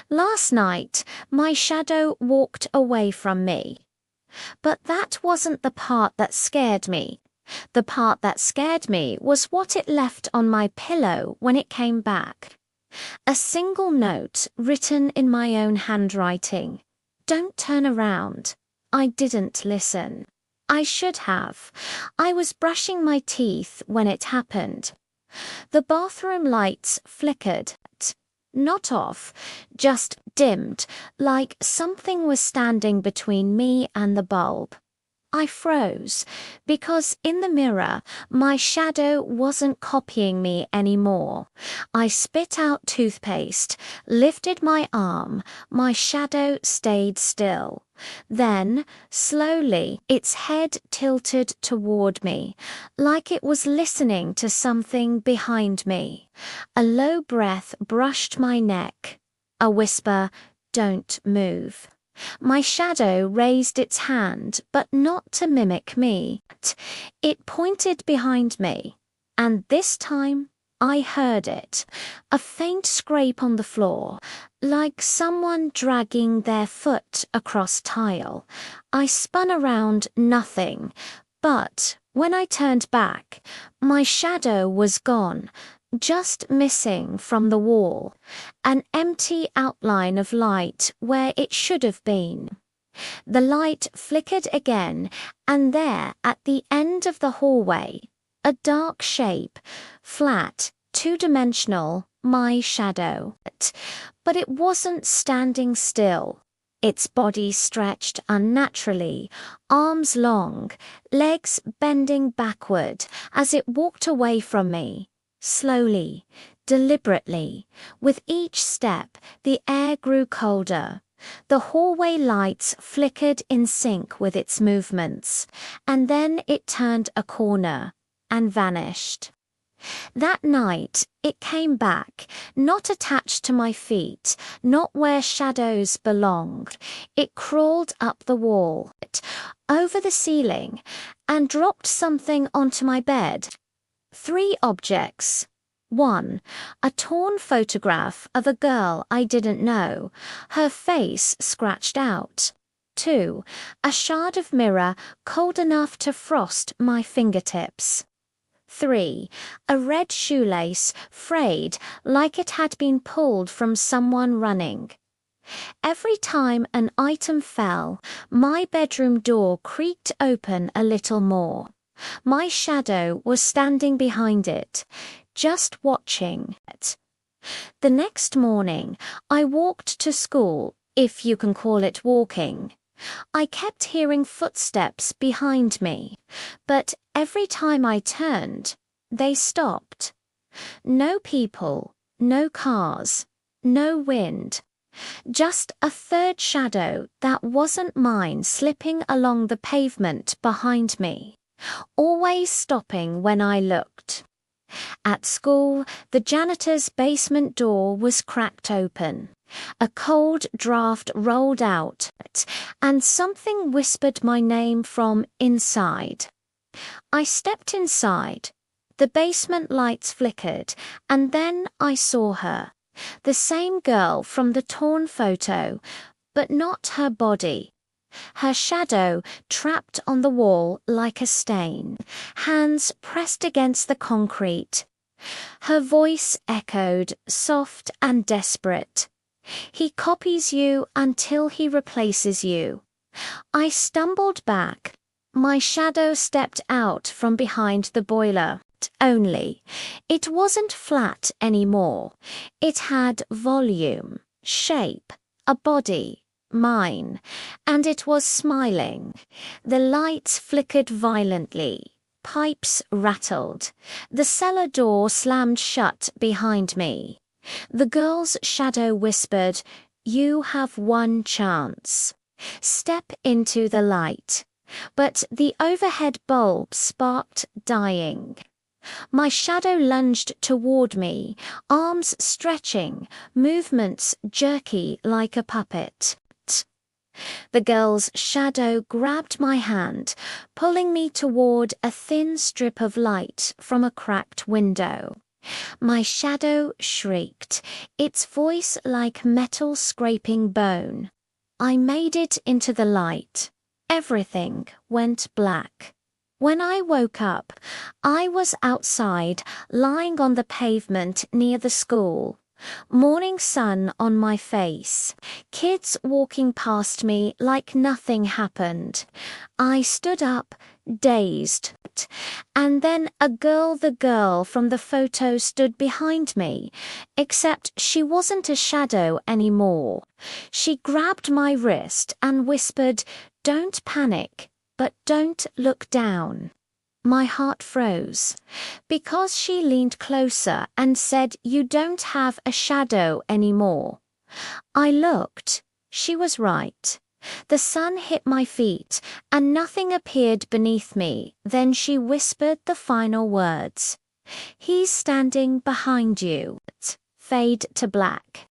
Last night, my shadow walked away from me. But that wasn't the part that scared me. The part that scared me was what it left on my pillow when it came back. A single note written in my own handwriting. Don't turn around. I didn't listen. I should have. I was brushing my teeth when it happened. The bathroom lights flickered. Not off, just dimmed, like something was standing between me and the bulb. I froze, because in the mirror, my shadow wasn't copying me anymore. I spit out toothpaste, lifted my arm, my shadow stayed still. Then, slowly, its head tilted toward me, like it was listening to something behind me. A low breath brushed my neck. A whisper, "Don't move." My shadow raised its hand, but not to mimic me. It pointed behind me, and this time I heard it. A faint scrape on the floor, like someone dragging their foot across tile. I spun around, nothing, but when I turned back, my shadow was gone. Just missing from the wall, an empty outline of light where it should have been. The light flickered again, and there, at the end of the hallway, a dark shape, flat, two-dimensional, my shadow. But it wasn't standing still. Its body stretched unnaturally, arms long, legs bending backward as it walked away from me. Slowly, deliberately, with each step, the air grew colder. The hallway lights flickered in sync with its movements, and then it turned a corner and vanished. That night, it came back, not attached to my feet, not where shadows belonged. It crawled up the wall, over the ceiling, and dropped something onto my bed. 3 objects. 1. A torn photograph of a girl I didn't know, her face scratched out. 2. A shard of mirror cold enough to frost my fingertips. 3. A red shoelace, frayed like it had been pulled from someone running. Every time an item fell, my bedroom door creaked open a little more. My shadow was standing behind it, just watching it. The next morning, I walked to school, if you can call it walking. I kept hearing footsteps behind me, but every time I turned, they stopped. No people, no cars, no wind. Just a third shadow that wasn't mine slipping along the pavement behind me, always stopping when I looked. At school, the janitor's basement door was cracked open. A cold draft rolled out, and something whispered my name from inside. I stepped inside. The basement lights flickered, and then I saw her. The same girl from the torn photo, but not her body. Her shadow trapped on the wall like a stain, hands pressed against the concrete. Her voice echoed, soft and desperate. "He copies you until he replaces you." I stumbled back. My shadow stepped out from behind the boiler. Only, it wasn't flat anymore. It had volume, shape, a body. Mine, and it was smiling. The lights flickered violently. Pipes rattled. The cellar door slammed shut behind me. The girl's shadow whispered, "You have one chance. Step into the light." But the overhead bulb sparked, dying. My shadow lunged toward me, arms stretching, movements jerky like a puppet. The girl's shadow grabbed my hand, pulling me toward a thin strip of light from a cracked window. My shadow shrieked, its voice like metal scraping bone. I made it into the light. Everything went black. When I woke up, I was outside, lying on the pavement near the school. Morning sun on my face. Kids walking past me like nothing happened. I stood up, dazed. And then the girl from the photo stood behind me, except she wasn't a shadow anymore. She grabbed my wrist and whispered, "Don't panic, but don't look down." My heart froze. Because she leaned closer and said, "You don't have a shadow anymore." I looked. She was right. The sun hit my feet, and nothing appeared beneath me. Then she whispered the final words. "He's standing behind you." Fade to black.